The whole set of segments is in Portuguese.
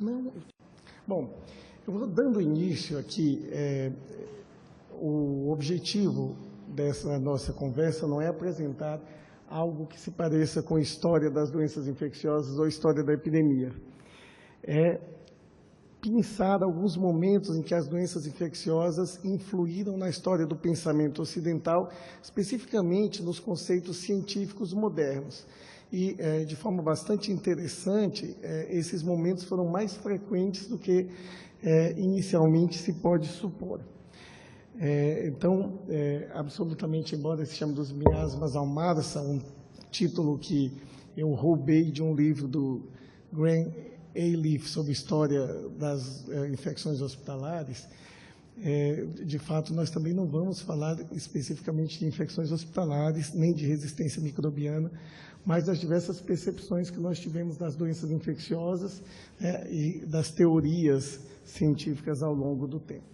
Não. Bom, eu vou dando início aqui. O objetivo dessa nossa conversa não é apresentar algo que se pareça com a história das doenças infecciosas ou a história da epidemia. É pensar alguns momentos em que as doenças infecciosas influíram na história do pensamento ocidental, especificamente nos conceitos científicos modernos. E, de forma bastante interessante, esses momentos foram mais frequentes do que inicialmente se pode supor. Então, absolutamente, embora se chame dos miasmas ao Marsa, um título que eu roubei de um livro do Graham Aliff sobre história das infecções hospitalares, de fato, nós também não vamos falar especificamente de infecções hospitalares, nem de resistência microbiana, mas das diversas percepções que nós tivemos das doenças infecciosas e das teorias científicas ao longo do tempo.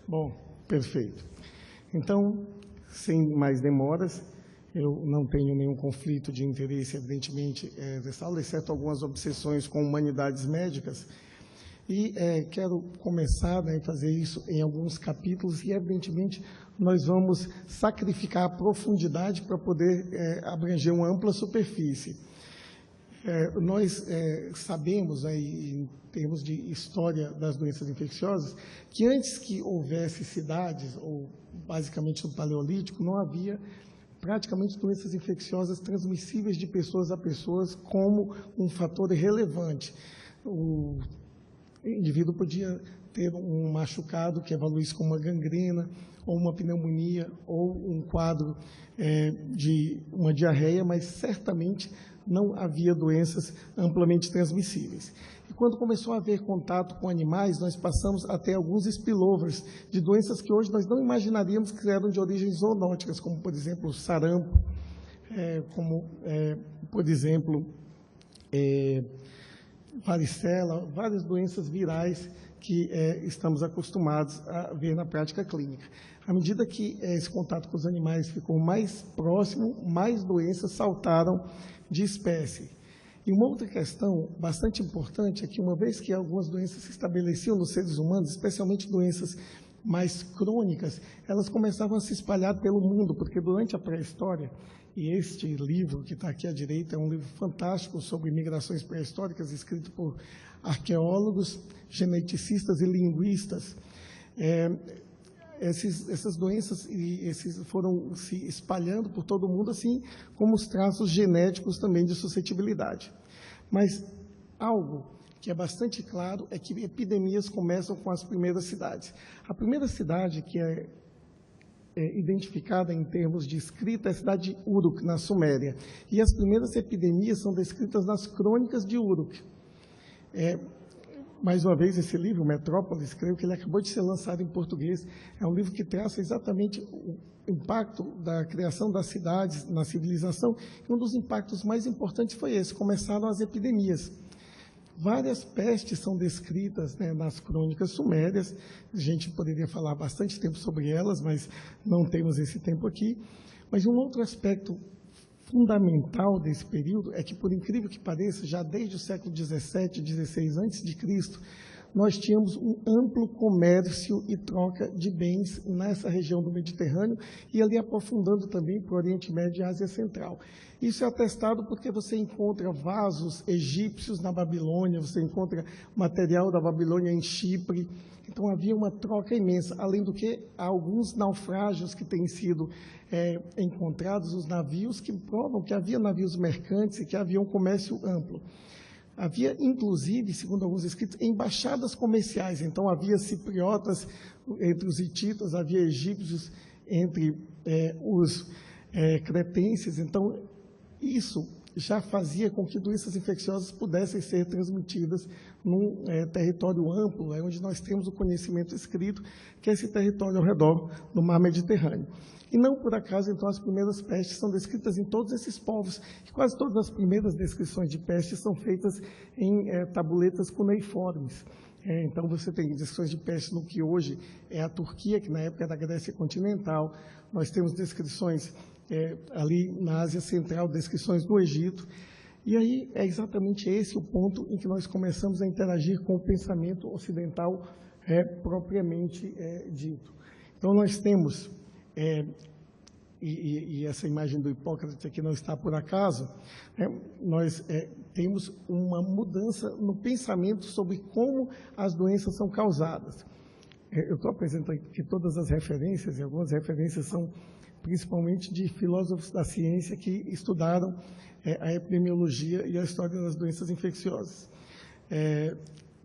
Bom, perfeito. Então, sem mais demoras, eu não tenho nenhum conflito de interesse, evidentemente, nessa aula, exceto algumas obsessões com humanidades médicas, e quero começar a fazer isso em alguns capítulos, e, evidentemente, nós vamos sacrificar a profundidade para poder abranger uma ampla superfície. Nós sabemos, em termos de história das doenças infecciosas, que antes que houvesse cidades, ou basicamente no Paleolítico, não havia praticamente doenças infecciosas transmissíveis de pessoas a pessoas como um fator relevante. O indivíduo podia ter um machucado que evoluísse como uma gangrena, ou uma pneumonia, ou um quadro de uma diarreia, mas certamente não havia doenças amplamente transmissíveis. E quando começou a haver contato com animais, nós passamos a ter alguns spillovers de doenças que hoje nós não imaginaríamos que eram de origens zoonóticas, como, por exemplo, o sarampo, por exemplo, varicela, várias doenças virais que estamos acostumados a ver na prática clínica. À medida que esse contato com os animais ficou mais próximo, mais doenças saltaram de espécie. E uma outra questão bastante importante é que, uma vez que algumas doenças se estabeleciam nos seres humanos, especialmente doenças mais crônicas, elas começavam a se espalhar pelo mundo, porque durante a pré-história, e este livro que está aqui à direita é um livro fantástico sobre migrações pré-históricas, escrito por arqueólogos, geneticistas e linguistas, essas doenças foram se espalhando por todo o mundo, assim como os traços genéticos também de suscetibilidade. Mas algo que é bastante claro é que epidemias começam com as primeiras cidades. A primeira cidade que é identificada em termos de escrita é a cidade de Uruk, na Suméria. E as primeiras epidemias são descritas nas crônicas de Uruk. Mais uma vez, esse livro, Metrópolis, creio que ele acabou de ser lançado em português. É um livro que traça exatamente o impacto da criação das cidades na civilização. E um dos impactos mais importantes foi esse: começaram as epidemias. Várias pestes são descritas nas crônicas sumérias. A gente poderia falar bastante tempo sobre elas, mas não temos esse tempo aqui. Mas um outro aspecto fundamental desse período é que, por incrível que pareça, já desde o século XVII, XVI a.C., nós tínhamos um amplo comércio e troca de bens nessa região do Mediterrâneo e ali aprofundando também para o Oriente Médio e Ásia Central. Isso é atestado porque você encontra vasos egípcios na Babilônia, você encontra material da Babilônia em Chipre. Então, havia uma troca imensa, além do que há alguns naufrágios que têm sido encontrados, os navios, que provam que havia navios mercantes e que havia um comércio amplo. Havia, inclusive, segundo alguns escritos, embaixadas comerciais. Então, havia cipriotas entre os hititas, havia egípcios entre os cretenses. Então, isso já fazia com que doenças infecciosas pudessem ser transmitidas num território amplo, onde nós temos o conhecimento escrito, que é esse território ao redor do mar Mediterrâneo. E não por acaso, então, as primeiras pestes são descritas em todos esses povos. E quase todas as primeiras descrições de pestes são feitas em tabuletas cuneiformes. Então, você tem descrições de peste no que hoje é a Turquia, que na época era a Grécia continental. Nós temos descrições ali na Ásia Central, descrições do Egito. E aí é exatamente esse o ponto em que nós começamos a interagir com o pensamento ocidental propriamente dito. Então, nós temos, e essa imagem do Hipócrates aqui não está por acaso, nós temos uma mudança no pensamento sobre como as doenças são causadas. Eu estou apresentando aqui todas as referências, e algumas referências são principalmente de filósofos da ciência que estudaram a epidemiologia e a história das doenças infecciosas.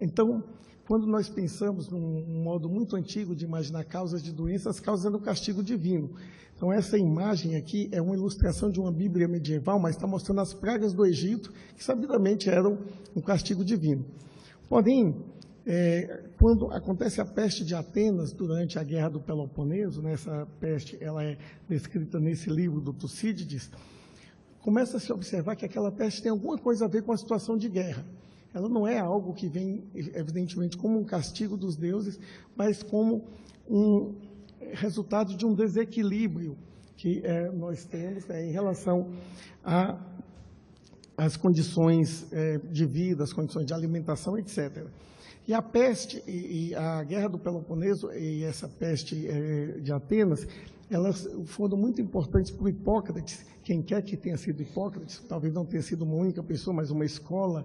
Então, quando nós pensamos num modo muito antigo de imaginar causas de doenças, as causas eram o castigo divino. Então, essa imagem aqui é uma ilustração de uma Bíblia medieval, mas está mostrando as pragas do Egito, que sabidamente eram um castigo divino. Porém, quando acontece a peste de Atenas durante a Guerra do Peloponeso, essa peste ela é descrita nesse livro do Tucídides, começa a se observar que aquela peste tem alguma coisa a ver com a situação de guerra. Ela não é algo que vem, evidentemente, como um castigo dos deuses, mas como um resultado de um desequilíbrio que nós temos em relação às condições de vida, as condições de alimentação, etc. E a peste, e a Guerra do Peloponeso e essa peste de Atenas, elas foram muito importantes para o Hipócrates, quem quer que tenha sido Hipócrates, talvez não tenha sido uma única pessoa, mas uma escola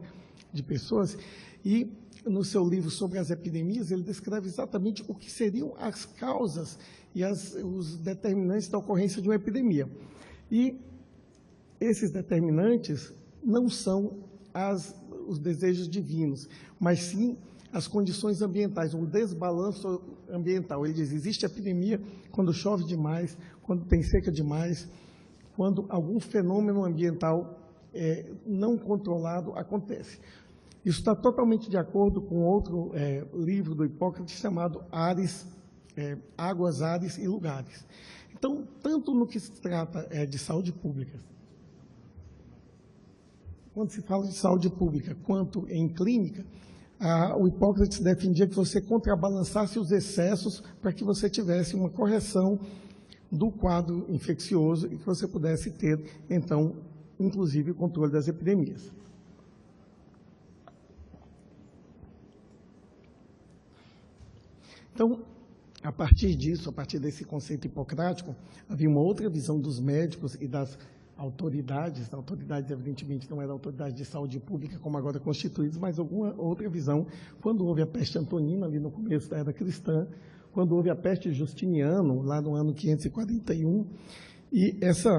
de pessoas, e no seu livro sobre as epidemias, ele descreve exatamente o que seriam as causas e os determinantes da ocorrência de uma epidemia. E esses determinantes não são os desejos divinos, mas sim as condições ambientais, um desbalanço ambiental. Ele diz, existe epidemia quando chove demais, quando tem seca demais, quando algum fenômeno ambiental não controlado acontece. Isso está totalmente de acordo com outro livro do Hipócrates chamado Águas, Ares e Lugares. Então, tanto no que se trata de saúde pública, quando se fala de saúde pública, quanto em clínica, o Hipócrates defendia que você contrabalançasse os excessos para que você tivesse uma correção do quadro infeccioso e que você pudesse ter, então, inclusive, o controle das epidemias. Então, a partir disso, a partir desse conceito hipocrático, havia uma outra visão dos médicos e das autoridades, evidentemente não era autoridade de saúde pública como agora constituídas, mas alguma outra visão, quando houve a peste antonina, ali no começo da era cristã, quando houve a peste de Justiniano, lá no ano 541, e essa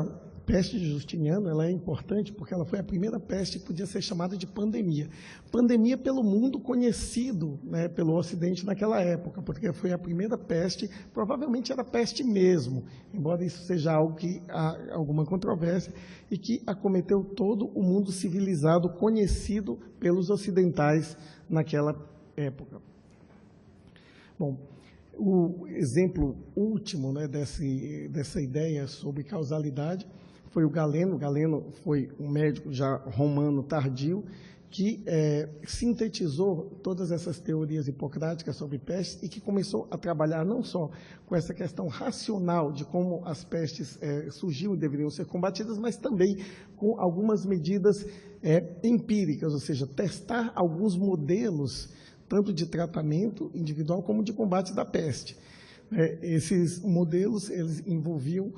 peste de Justiniano, ela é importante porque ela foi a primeira peste que podia ser chamada de pandemia. Pandemia pelo mundo conhecido, pelo Ocidente naquela época, porque foi a primeira peste, provavelmente era peste mesmo, embora isso seja algo que há alguma controvérsia, e que acometeu todo o mundo civilizado conhecido pelos ocidentais naquela época. Bom, o exemplo último dessa ideia sobre causalidade foi o Galeno. Galeno foi um médico já romano tardio que sintetizou todas essas teorias hipocráticas sobre pestes e que começou a trabalhar não só com essa questão racional de como as pestes surgiam e deveriam ser combatidas, mas também com algumas medidas empíricas, ou seja, testar alguns modelos tanto de tratamento individual como de combate da peste. Esses modelos, eles envolviam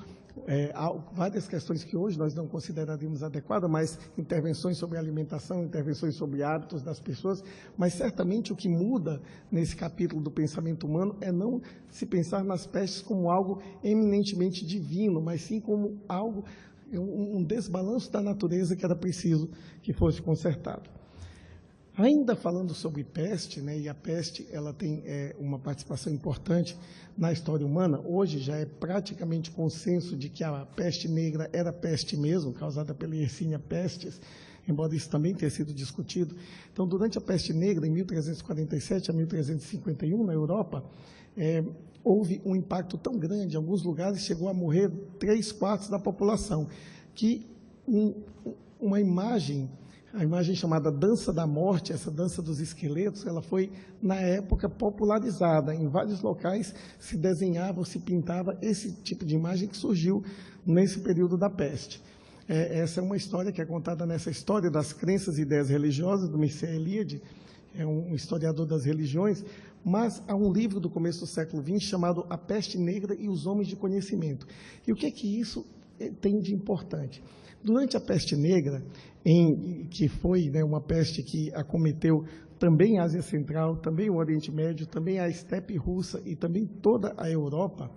várias questões que hoje nós não consideraríamos adequadas, mas intervenções sobre alimentação, intervenções sobre hábitos das pessoas, mas certamente o que muda nesse capítulo do pensamento humano é não se pensar nas pestes como algo eminentemente divino, mas sim como algo, um desbalanço da natureza que era preciso que fosse consertado. Ainda falando sobre peste, e a peste ela tem uma participação importante na história humana, hoje já é praticamente consenso de que a peste negra era peste mesmo, causada pela Yersinia pestis, embora isso também tenha sido discutido. Então, durante a peste negra, em 1347 a 1351, na Europa, houve um impacto tão grande, em alguns lugares chegou a morrer 3/4 da população, que uma imagem, a imagem chamada dança da morte, essa dança dos esqueletos, ela foi, na época, popularizada. Em vários locais se desenhava ou se pintava esse tipo de imagem que surgiu nesse período da peste. Essa é uma história que é contada nessa História das Crenças e Ideias Religiosas, do Mircea Eliade, é um historiador das religiões, mas há um livro do começo do século XX chamado A Peste Negra e os Homens de Conhecimento. E o que é que isso tem de importante? Durante a Peste Negra, que foi, né, uma peste que acometeu também a Ásia Central, também o Oriente Médio, também a estepe russa e também toda a Europa,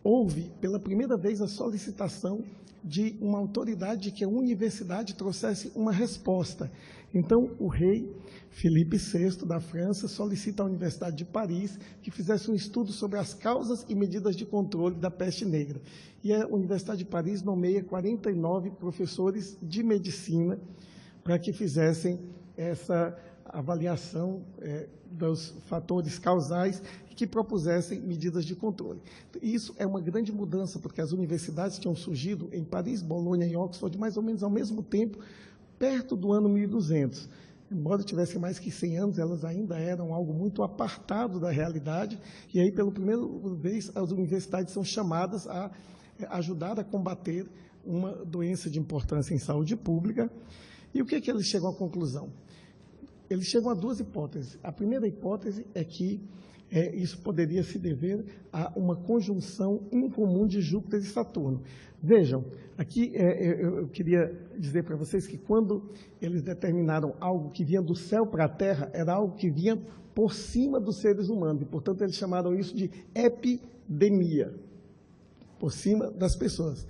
houve, pela primeira vez, a solicitação de uma autoridade que a universidade trouxesse uma resposta. Então, o rei Filipe VI, da França, solicita à Universidade de Paris que fizesse um estudo sobre as causas e medidas de controle da peste negra. E a Universidade de Paris nomeia 49 professores de medicina para que fizessem essa avaliação dos fatores causais e que propusessem medidas de controle. Isso é uma grande mudança, porque as universidades tinham surgido em Paris, Bolonha e Oxford, mais ou menos ao mesmo tempo, perto do ano 1200. Embora tivessem mais que 100 anos, elas ainda eram algo muito apartado da realidade, e aí, pela primeira vez, as universidades são chamadas a ajudar a combater uma doença de importância em saúde pública. E o que é que eles chegam à conclusão? Eles chegam a duas hipóteses. A primeira hipótese é que isso poderia se dever a uma conjunção incomum de Júpiter e Saturno. Vejam, aqui eu queria dizer para vocês que quando eles determinaram algo que vinha do céu para a Terra, era algo que vinha por cima dos seres humanos, e, portanto, eles chamaram isso de epidemia, por cima das pessoas.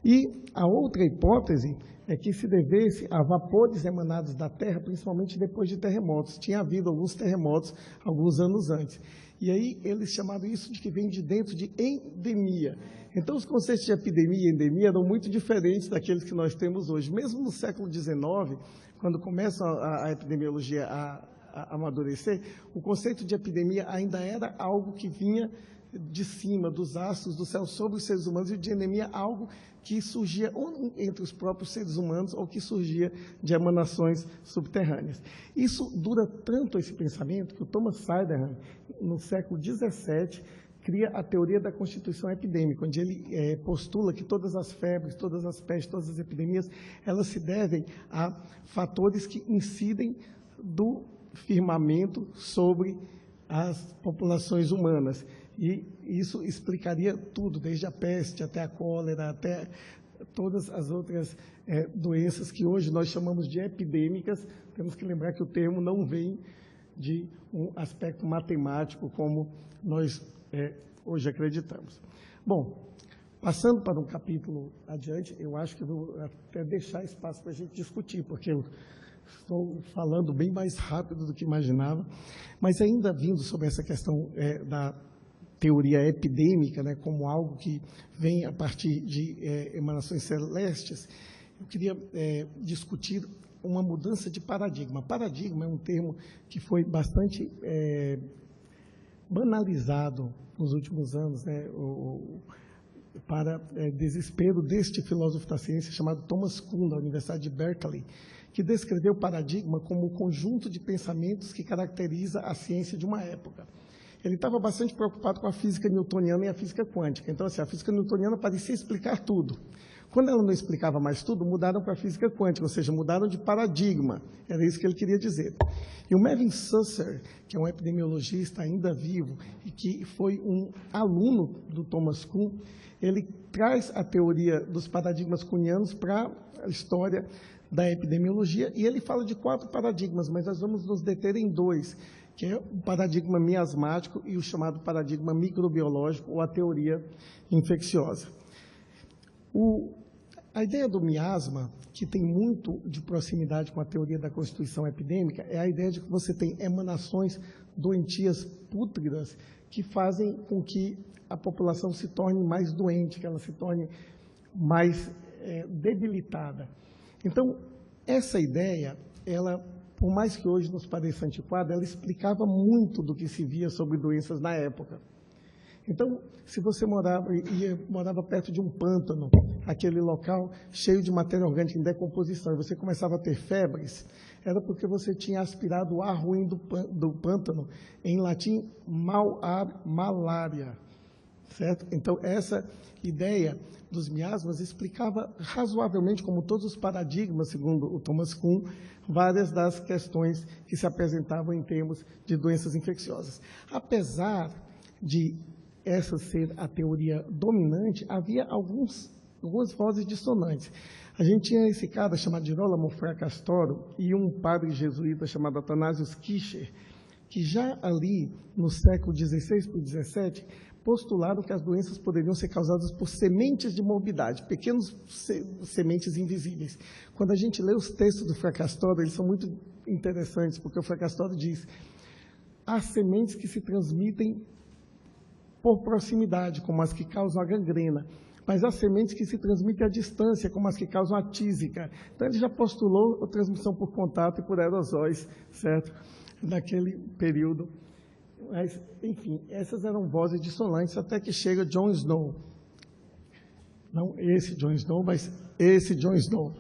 E a outra hipótese é que se devesse a vapores emanados da Terra, principalmente depois de terremotos. Tinha havido alguns terremotos alguns anos antes. E aí eles chamaram isso de que vem de dentro de endemia. Então, os conceitos de epidemia e endemia eram muito diferentes daqueles que nós temos hoje. Mesmo no século XIX, quando começa a epidemiologia a amadurecer, o conceito de epidemia ainda era algo que vinha de cima, dos astros do céu, sobre os seres humanos, e de endemia algo que surgia ou entre os próprios seres humanos ou que surgia de emanações subterrâneas. Isso dura tanto, esse pensamento, que o Thomas Sydenham, no século XVII, cria a teoria da constituição epidêmica, onde ele postula que todas as febres, todas as pestes, todas as epidemias, elas se devem a fatores que incidem do firmamento sobre as populações humanas. E isso explicaria tudo, desde a peste até a cólera, até todas as outras doenças que hoje nós chamamos de epidêmicas. Temos que lembrar que o termo não vem de um aspecto matemático, como nós hoje acreditamos. Bom, passando para um capítulo adiante, eu acho que eu vou até deixar espaço para a gente discutir, porque eu estou falando bem mais rápido do que imaginava, mas ainda vindo sobre essa questão da teoria epidêmica, né, como algo que vem a partir de emanações celestes, eu queria discutir uma mudança de paradigma. Paradigma é um termo que foi bastante banalizado nos últimos anos, né, para desespero deste filósofo da ciência chamado Thomas Kuhn, da Universidade de Berkeley, que descreveu o paradigma como o conjunto de pensamentos que caracteriza a ciência de uma época. Ele estava bastante preocupado com a física newtoniana e a física quântica. Então, assim, a física newtoniana parecia explicar tudo. Quando ela não explicava mais tudo, mudaram para a física quântica, ou seja, mudaram de paradigma. Era isso que ele queria dizer. E o Mervyn Susser, que é um epidemiologista ainda vivo e que foi um aluno do Thomas Kuhn, ele traz a teoria dos paradigmas kuhnianos para a história da epidemiologia, e ele fala de 4 paradigmas, mas nós vamos nos deter em 2, que é o paradigma miasmático e o chamado paradigma microbiológico, ou a teoria infecciosa. A ideia do miasma, que tem muito de proximidade com a teoria da constituição epidêmica, é a ideia de que você tem emanações doentias pútridas que fazem com que a população se torne mais doente, que ela se torne mais debilitada. Então, essa ideia, ela, por mais que hoje nos pareça antiquada, ela explicava muito do que se via sobre doenças na época. Então, se você morava perto de um pântano, aquele local cheio de matéria orgânica em decomposição, e você começava a ter febres, era porque você tinha aspirado o ar ruim do pântano, em latim, malária. certo? Então, essa ideia dos miasmas explicava razoavelmente, como todos os paradigmas, segundo o Thomas Kuhn, várias das questões que se apresentavam em termos de doenças infecciosas. Apesar de essa ser a teoria dominante, havia algumas vozes dissonantes. A gente tinha esse cara chamado Girolamo Fracastoro e um padre jesuíta chamado Athanasius Kircher, que já ali no século XVI para o XVII postularam que as doenças poderiam ser causadas por sementes de morbidade, pequenos sementes invisíveis. Quando a gente lê os textos do Fracastoro, eles são muito interessantes, porque o Fracastoro diz: há sementes que se transmitem por proximidade, como as que causam a gangrena, mas há sementes que se transmitem à distância, como as que causam a tísica. Então, ele já postulou a transmissão por contato e por aerosóis, certo? Naquele período. Mas, enfim, essas eram vozes dissonantes, até que chega John Snow. Não esse John Snow, mas esse John Snow.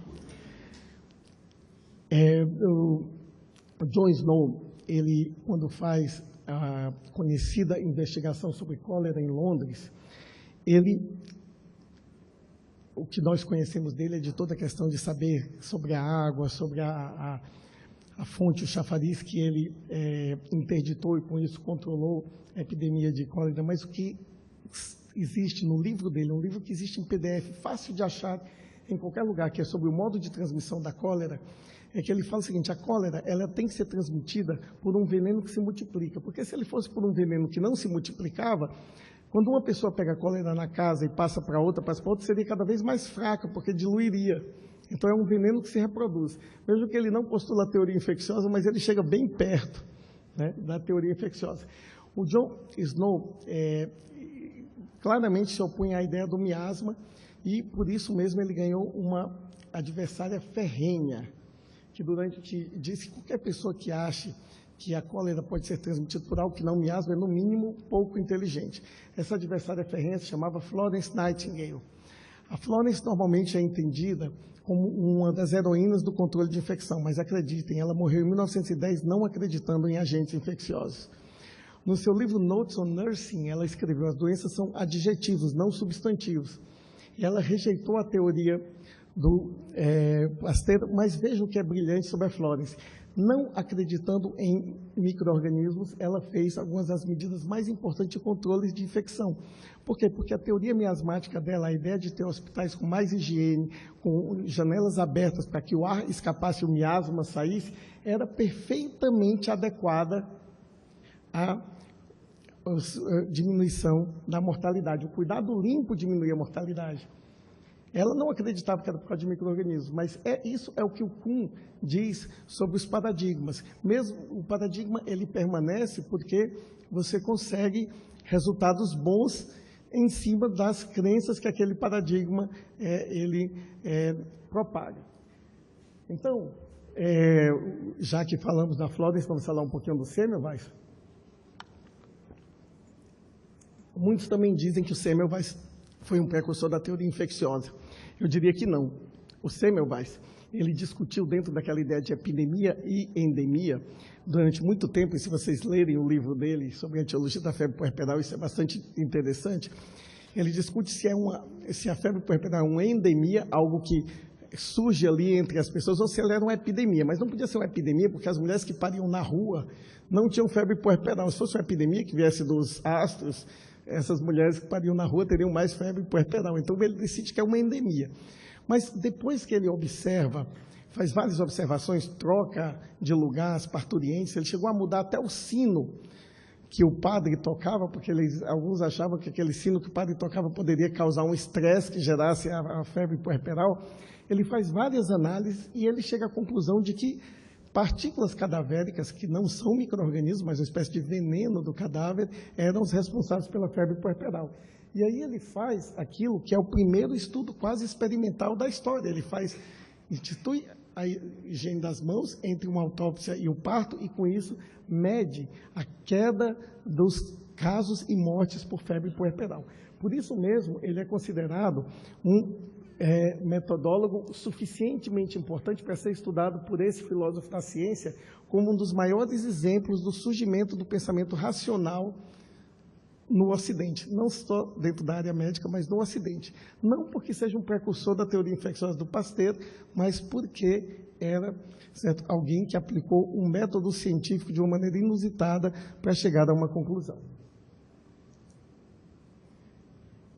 O John Snow, ele, quando faz a conhecida investigação sobre cólera em Londres, o que nós conhecemos dele é de toda a questão de saber sobre a água, sobre a fonte, o chafariz que ele interditou e com isso controlou a epidemia de cólera, mas o que existe no livro dele, um livro que existe em PDF, fácil de achar em qualquer lugar, que é sobre o modo de transmissão da cólera, é que ele fala o seguinte: a cólera ela tem que ser transmitida por um veneno que se multiplica, porque se ele fosse por um veneno que não se multiplicava, quando uma pessoa pega a cólera na casa e passa para outra, seria cada vez mais fraca, porque diluiria. Então, é um veneno que se reproduz. Veja que ele não postula a teoria infecciosa, mas ele chega bem perto, né, da teoria infecciosa. O John Snow claramente se opunha à ideia do miasma e, por isso mesmo, ele ganhou uma adversária ferrenha, que disse que qualquer pessoa que ache que a cólera pode ser transmitida por algo que não miasma é, no mínimo, pouco inteligente. Essa adversária ferrenha se chamava Florence Nightingale. A Florence normalmente é entendida como uma das heroínas do controle de infecção, mas acreditem, ela morreu em 1910 não acreditando em agentes infecciosos. No seu livro Notes on Nursing, ela escreveu: as doenças são adjetivos, não substantivos. E ela rejeitou a teoria do Pasteur, mas vejam o que é brilhante sobre a Florence. Não acreditando em micro-organismos, ela fez algumas das medidas mais importantes de controle de infecção. Por quê? Porque a teoria miasmática dela, a ideia de ter hospitais com mais higiene, com janelas abertas para que o ar escapasse e o miasma saísse, era perfeitamente adequada à diminuição da mortalidade. O cuidado limpo diminuía a mortalidade. Ela não acreditava que era por causa de micro-organismos, mas isso é o que o Kuhn diz sobre os paradigmas. Mesmo o paradigma, ele permanece porque você consegue resultados bons em cima das crenças que aquele paradigma propaga. Então, já que falamos da Florence, vamos falar um pouquinho do Semmelweis. Muitos também dizem que o Semmelweis foi um precursor da teoria infecciosa. Eu diria que não. O Semmelweis, ele discutiu dentro daquela ideia de epidemia e endemia durante muito tempo, e se vocês lerem o livro dele sobre a etiologia da febre puerperal, isso é bastante interessante. Ele discute se a febre puerperal é uma endemia, algo que surge ali entre as pessoas, ou se ela era uma epidemia. Mas não podia ser uma epidemia, porque as mulheres que pariam na rua não tinham febre puerperal. Se fosse uma epidemia que viesse dos astros, essas mulheres que pariam na rua teriam mais febre puerperal. Então, ele decide que é uma endemia. Mas, depois que ele observa, faz várias observações, troca de lugar as parturientes, ele chegou a mudar até o sino que o padre tocava, porque alguns achavam que aquele sino que o padre tocava poderia causar um estresse que gerasse a febre puerperal. Ele faz várias análises e ele chega à conclusão de que partículas cadavéricas, que não são micro-organismos, mas uma espécie de veneno do cadáver, eram os responsáveis pela febre puerperal. E aí ele faz aquilo que é o primeiro estudo quase experimental da história. Ele institui a higiene das mãos entre uma autópsia e o parto, e com isso mede a queda dos casos e mortes por febre puerperal. Por isso mesmo, ele é considerado um metodólogo suficientemente importante para ser estudado por esse filósofo da ciência como um dos maiores exemplos do surgimento do pensamento racional no Ocidente, não só dentro da área médica, mas no Ocidente. Não porque seja um precursor da teoria infecciosa do Pasteur, mas porque era, certo, alguém que aplicou um método científico de uma maneira inusitada para chegar a uma conclusão.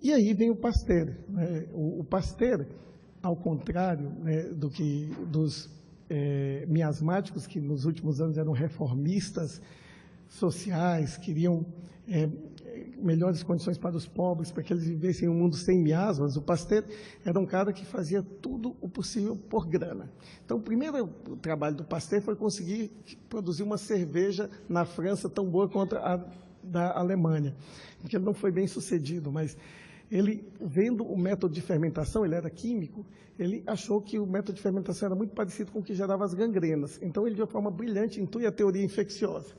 E aí vem o Pasteur. Né? O Pasteur, ao contrário, né, dos miasmáticos, que nos últimos anos eram reformistas sociais, queriam melhores condições para os pobres, para que eles vivessem em um mundo sem miasmas. O Pasteur era um cara que fazia tudo o possível por grana. Então, o primeiro trabalho do Pasteur foi conseguir produzir uma cerveja na França tão boa quanto a da Alemanha, porque ele não foi bem sucedido, mas ele, vendo o método de fermentação, ele era químico, ele achou que o método de fermentação era muito parecido com o que gerava as gangrenas. Então, ele, de uma forma brilhante, intui a teoria infecciosa.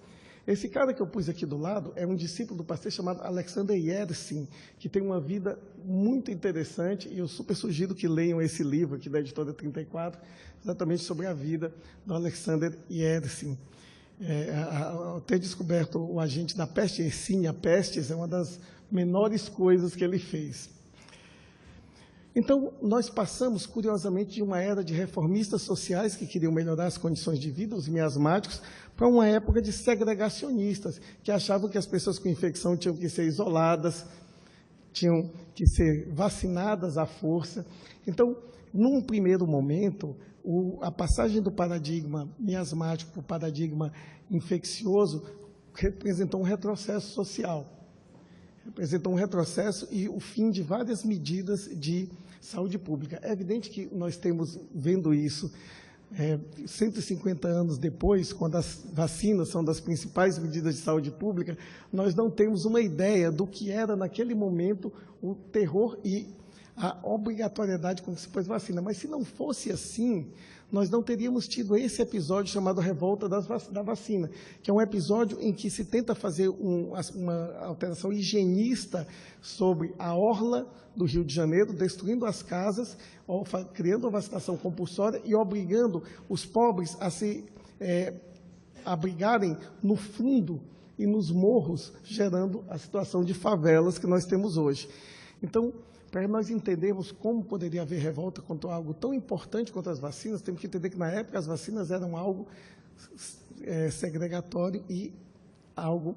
Esse cara que eu pus aqui do lado é um discípulo do Pasteur chamado Alexander Yersin, que tem uma vida muito interessante, e eu super sugiro que leiam esse livro aqui da editora 34, exatamente sobre a vida do Alexander Yersin. Ter descoberto o agente da peste, Yersinia pestis, é uma das menores coisas que ele fez. Então, nós passamos, curiosamente, de uma era de reformistas sociais que queriam melhorar as condições de vida, os miasmáticos, para uma época de segregacionistas, que achavam que as pessoas com infecção tinham que ser isoladas, tinham que ser vacinadas à força. Então, num primeiro momento, a passagem do paradigma miasmático para o paradigma infeccioso representou um retrocesso social. Representou um retrocesso e o fim de várias medidas de saúde pública. É evidente que nós temos, vendo isso, 150 anos depois, quando as vacinas são das principais medidas de saúde pública, nós não temos uma ideia do que era, naquele momento, o terror e a obrigatoriedade com que se pôs vacina. Mas, se não fosse assim, nós não teríamos tido esse episódio chamado Revolta da Vacina, que é um episódio em que se tenta fazer uma alteração higienista sobre a orla do Rio de Janeiro, destruindo as casas, criando a vacinação compulsória e obrigando os pobres a se abrigarem no fundo e nos morros, gerando a situação de favelas que nós temos hoje. Então, para nós entendermos como poderia haver revolta contra algo tão importante quanto as vacinas, temos que entender que, na época, as vacinas eram algo segregatório e algo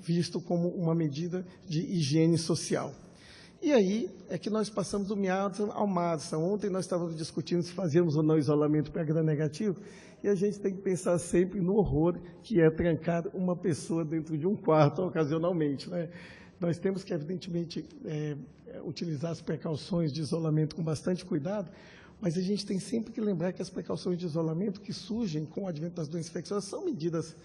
visto como uma medida de higiene social. E aí é que nós passamos do miasma ao massa. Ontem nós estávamos discutindo se fazíamos ou não isolamento para gram negativo, e a gente tem que pensar sempre no horror que é trancar uma pessoa dentro de um quarto ocasionalmente, né? Nós temos que, evidentemente, utilizar as precauções de isolamento com bastante cuidado, mas a gente tem sempre que lembrar que as precauções de isolamento que surgem com o advento das doenças infecciosas são medidas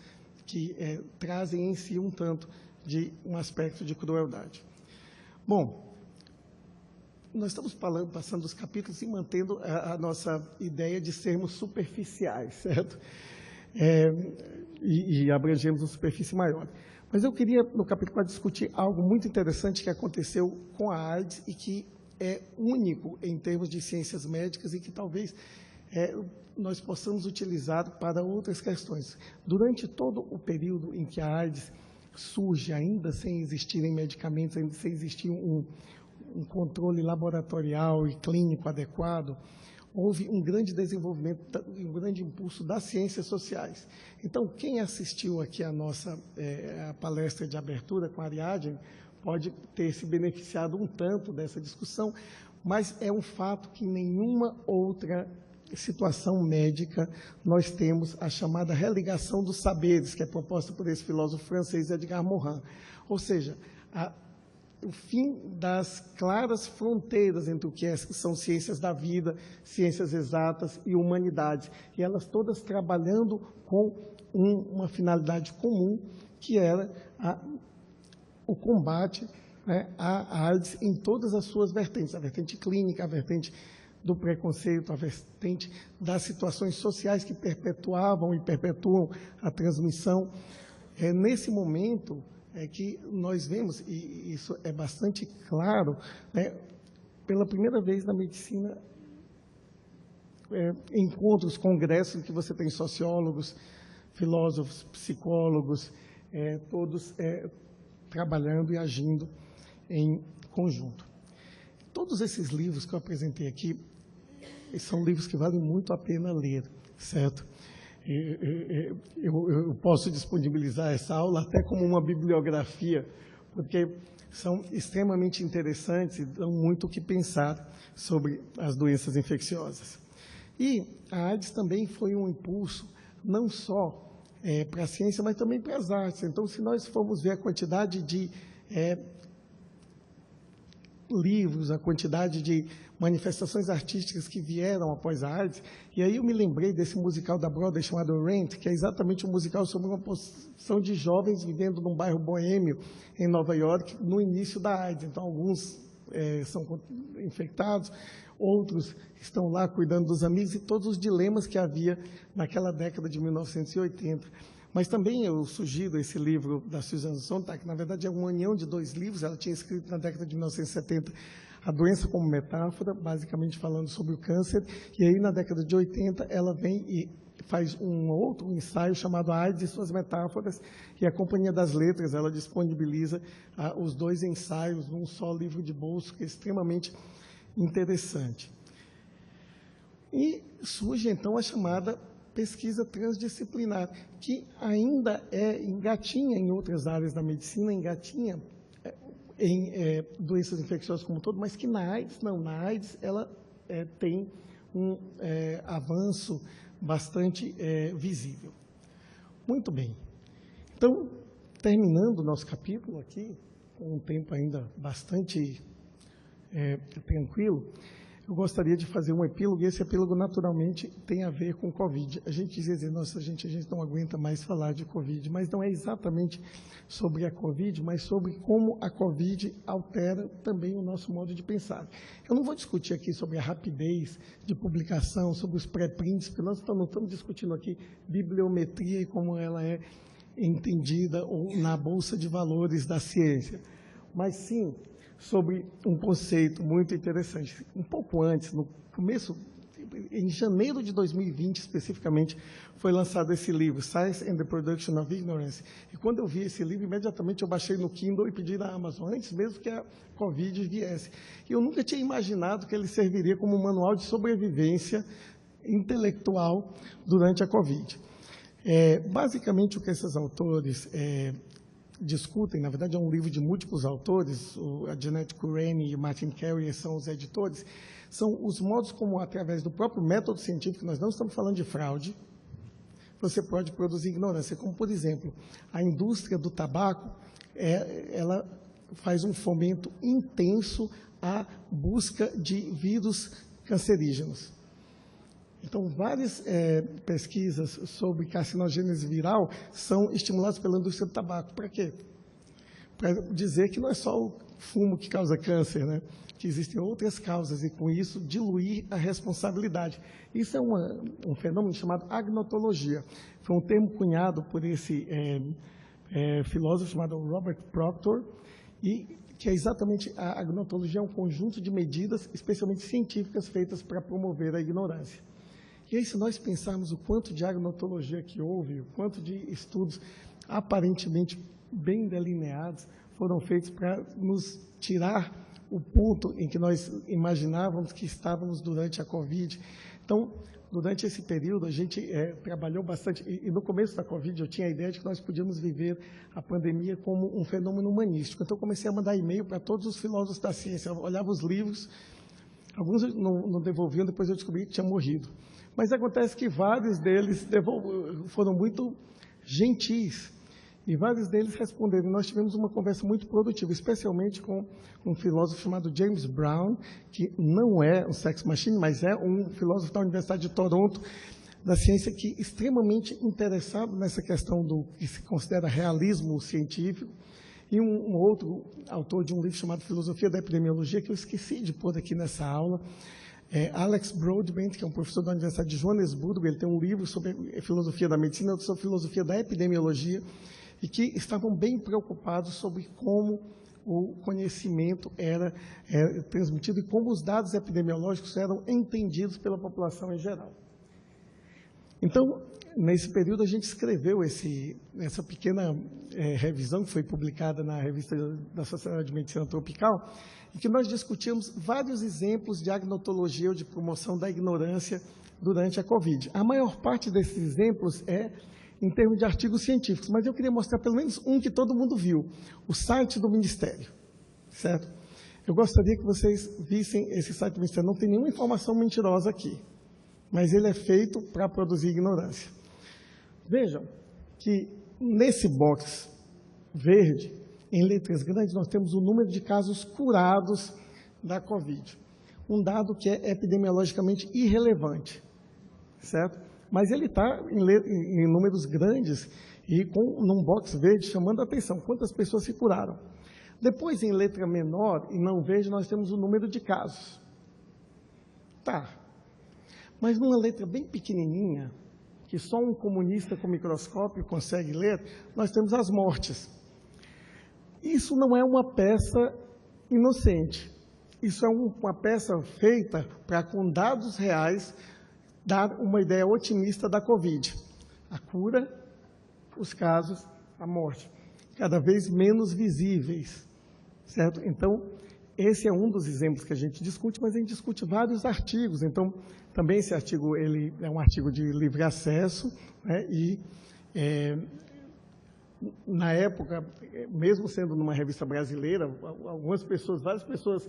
que trazem em si um tanto de um aspecto de crueldade. Bom, nós estamos passando os capítulos e mantendo a nossa ideia de sermos superficiais, certo? E abrangemos uma superfície maior. Mas eu queria, no capítulo 4, discutir algo muito interessante que aconteceu com a AIDS e que é único em termos de ciências médicas e que talvez nós possamos utilizar para outras questões. Durante todo o período em que a AIDS surge, ainda sem existirem medicamentos, ainda sem existir um controle laboratorial e clínico adequado, houve um grande desenvolvimento, um grande impulso das ciências sociais. Então, quem assistiu aqui a nossa a palestra de abertura com a Ariadne pode ter se beneficiado um tanto dessa discussão, mas é um fato que em nenhuma outra situação médica nós temos a chamada religação dos saberes, que é proposta por esse filósofo francês Edgar Morin. Ou seja, o fim das claras fronteiras entre o que são ciências da vida, ciências exatas e humanidades, e elas todas trabalhando com uma finalidade comum, que era o combate, né, à AIDS em todas as suas vertentes, a vertente clínica, a vertente do preconceito, a vertente das situações sociais que perpetuavam e perpetuam a transmissão. Nesse momento, que nós vemos, e isso é bastante claro, né, pela primeira vez na medicina, encontros, congressos, em que você tem sociólogos, filósofos, psicólogos, todos trabalhando e agindo em conjunto. Todos esses livros que eu apresentei aqui são livros que valem muito a pena ler, certo? Eu posso disponibilizar essa aula até como uma bibliografia, porque são extremamente interessantes e dão muito o que pensar sobre as doenças infecciosas. E a AIDS também foi um impulso, não só para a ciência, mas também para as artes. Então, se nós formos ver a quantidade de livros, a quantidade de manifestações artísticas que vieram após a AIDS, e aí eu me lembrei desse musical da Broadway chamado Rent, que é exatamente um musical sobre uma porção de jovens vivendo num bairro boêmio em Nova York no início da AIDS. Então, alguns são infectados, outros estão lá cuidando dos amigos, e todos os dilemas que havia naquela década de 1980. Mas também eu sugiro esse livro da Susan Sontag, que na verdade é uma união de dois livros. Ela tinha escrito na década de 1970 A Doença como Metáfora, basicamente falando sobre o câncer, e aí na década de 80 ela vem e faz um outro ensaio chamado AIDS e Suas Metáforas, e a Companhia das Letras ela disponibiliza os dois ensaios num só livro de bolso, que é extremamente interessante. E surge então a chamada pesquisa transdisciplinar, que ainda engatinha em outras áreas da medicina, engatinha em doenças infecciosas como um todo, mas que na AIDS, não, na AIDS ela tem um avanço bastante visível. Muito bem. Então, terminando o nosso capítulo aqui, com um tempo ainda bastante tranquilo, eu gostaria de fazer um epílogo, e esse epílogo, naturalmente, tem a ver com Covid. A gente diz, nossa, a gente não aguenta mais falar de Covid, mas não é exatamente sobre a Covid, mas sobre como a Covid altera também o nosso modo de pensar. Eu não vou discutir aqui sobre a rapidez de publicação, sobre os pré-prints, porque nós não estamos discutindo aqui bibliometria e como ela é entendida ou na Bolsa de Valores da ciência, mas sim sobre um conceito muito interessante. Um pouco antes, no começo, em janeiro de 2020, especificamente, foi lançado esse livro, Science and the Production of Ignorance. E quando eu vi esse livro, imediatamente eu baixei no Kindle e pedi na Amazon, antes mesmo que a Covid viesse. E eu nunca tinha imaginado que ele serviria como um manual de sobrevivência intelectual durante a Covid. Basicamente, o que esses autores discutem, na verdade é um livro de múltiplos autores, a Jeanette Kureni e o Martin Carey são os editores, são os modos como, através do próprio método científico, nós não estamos falando de fraude, você pode produzir ignorância, como, por exemplo, a indústria do tabaco, ela faz um fomento intenso à busca de vírus cancerígenos. Então, várias pesquisas sobre carcinogênese viral são estimuladas pela indústria do tabaco. Para quê? Para dizer que não é só o fumo que causa câncer, né? Que existem outras causas, e com isso diluir a responsabilidade. Isso é um fenômeno chamado agnotologia. Foi um termo cunhado por esse filósofo chamado Robert Proctor, e que é exatamente a agnotologia, é um conjunto de medidas, especialmente científicas, feitas para promover a ignorância. E aí, se nós pensarmos o quanto de agnotologia que houve, o quanto de estudos aparentemente bem delineados foram feitos para nos tirar o ponto em que nós imaginávamos que estávamos durante a Covid. Então, durante esse período, a gente trabalhou bastante, e no começo da Covid eu tinha a ideia de que nós podíamos viver a pandemia como um fenômeno humanístico. Então, eu comecei a mandar e-mail para todos os filósofos da ciência, eu olhava os livros, alguns não devolviam, depois eu descobri que tinha morrido. Mas acontece que vários deles foram muito gentis, e vários deles responderam. Nós tivemos uma conversa muito produtiva, especialmente com um filósofo chamado James Brown, que não é um sex machine, mas é um filósofo da Universidade de Toronto, da ciência, que é extremamente interessado nessa questão do que se considera realismo científico, e um outro autor de um livro chamado Filosofia da Epidemiologia, que eu esqueci de pôr aqui nessa aula, Alex Broadbent, que é um professor da Universidade de Joanesburgo. Ele tem um livro sobre filosofia da medicina, outro sobre filosofia da epidemiologia, e que estavam bem preocupados sobre como o conhecimento era transmitido e como os dados epidemiológicos eram entendidos pela população em geral. Então, nesse período, a gente escreveu essa pequena revisão que foi publicada na revista da Sociedade de Medicina Tropical, em que nós discutimos vários exemplos de agnotologia ou de promoção da ignorância durante a Covid. A maior parte desses exemplos é em termos de artigos científicos, mas eu queria mostrar pelo menos um que todo mundo viu, o site do Ministério, certo? Eu gostaria que vocês vissem esse site do Ministério. Não tem nenhuma informação mentirosa aqui, mas ele é feito para produzir ignorância. Vejam que nesse box verde, em letras grandes, nós temos o número de casos curados da Covid. Um dado que é epidemiologicamente irrelevante, certo? Mas ele está em números grandes e num box verde chamando a atenção. Quantas pessoas se curaram? Depois, em letra menor e não verde, nós temos o número de casos. Tá. Mas numa letra bem pequenininha, que só um comunista com microscópio consegue ler, nós temos as mortes. Isso não é uma peça inocente. Isso é uma peça feita para, com dados reais, dar uma ideia otimista da Covid. A cura, os casos, a morte. Cada vez menos visíveis, certo? Então, esse é um dos exemplos que a gente discute, mas a gente discute vários artigos. Então, também esse artigo ele é um artigo de livre acesso, né? E na época, mesmo sendo numa revista brasileira, algumas pessoas, várias pessoas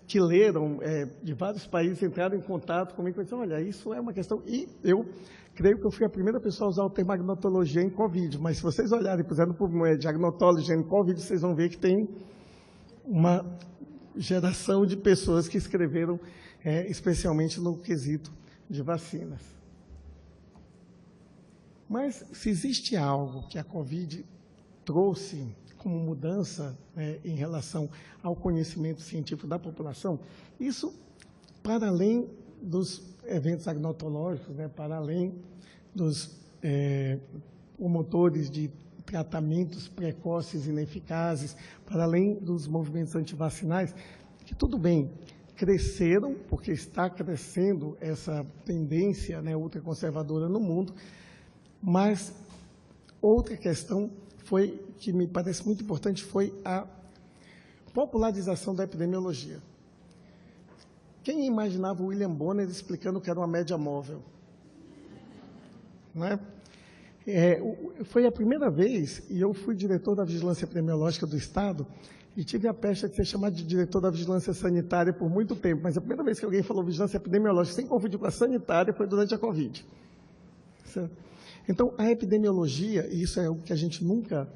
que leram de vários países entraram em contato comigo e disseram, olha, isso é uma questão... E eu creio que eu fui a primeira pessoa a usar o termo agnotologia em Covid, mas se vocês olharem e puserem por de agnotologia em Covid, vocês vão ver que tem uma geração de pessoas que escreveram especialmente no quesito de vacinas. Mas se existe algo que a Covid trouxe como mudança em relação ao conhecimento científico da população, isso para além dos eventos agnotológicos, para além dos promotores de tratamentos precoces e ineficazes, para além dos movimentos antivacinais, que tudo bem, cresceram, porque está crescendo essa tendência ultraconservadora no mundo, mas outra questão que me parece muito importante foi a popularização da epidemiologia. Quem imaginava o William Bonner explicando que era uma média móvel? Não é? Foi a primeira vez, e eu fui diretor da Vigilância Epidemiológica do Estado, e tive a peste de ser chamado de diretor da Vigilância Sanitária por muito tempo, mas a primeira vez que alguém falou Vigilância Epidemiológica, sem confundir com a sanitária, foi durante a Covid. Certo? Então, a epidemiologia, e isso é o que a gente nunca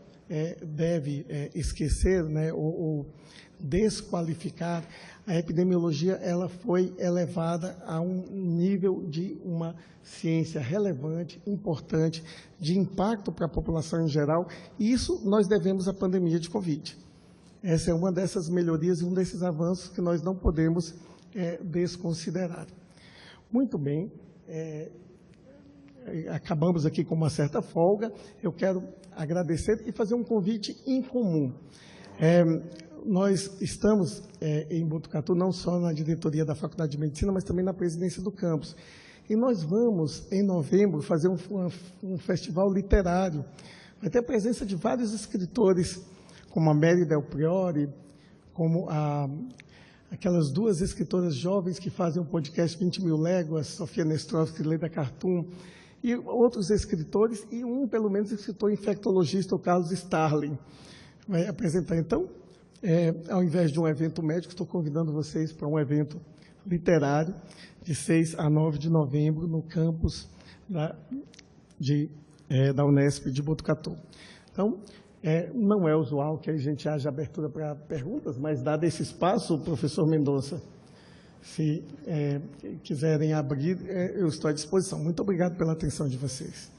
deve esquecer, ou desqualificar, a epidemiologia ela foi elevada a um nível de uma ciência relevante, importante, de impacto para a população em geral, e isso nós devemos à pandemia de Covid. Essa é uma dessas melhorias e um desses avanços que nós não podemos desconsiderar. Muito bem. Acabamos aqui com uma certa folga, eu quero agradecer e fazer um convite em comum. Nós estamos em Botucatu, não só na diretoria da Faculdade de Medicina, mas também na presidência do campus. E nós vamos, em novembro, fazer um festival literário. Vai ter a presença de vários escritores, como a Mary Del Priore, como aquelas duas escritoras jovens que fazem o podcast 20 Mil Léguas, Sofia Nestrovsky e Leda Cartoon, e outros escritores, e pelo menos, escritor infectologista, o Carlos Starling, vai apresentar. Então, ao invés de um evento médico, estou convidando vocês para um evento literário, de 6 a 9 de novembro, no campus da Unesp de Botucatu. Então, não é usual que a gente haja abertura para perguntas, mas, dado esse espaço, professor Mendonça, se quiserem abrir, eu estou à disposição. Muito obrigado pela atenção de vocês.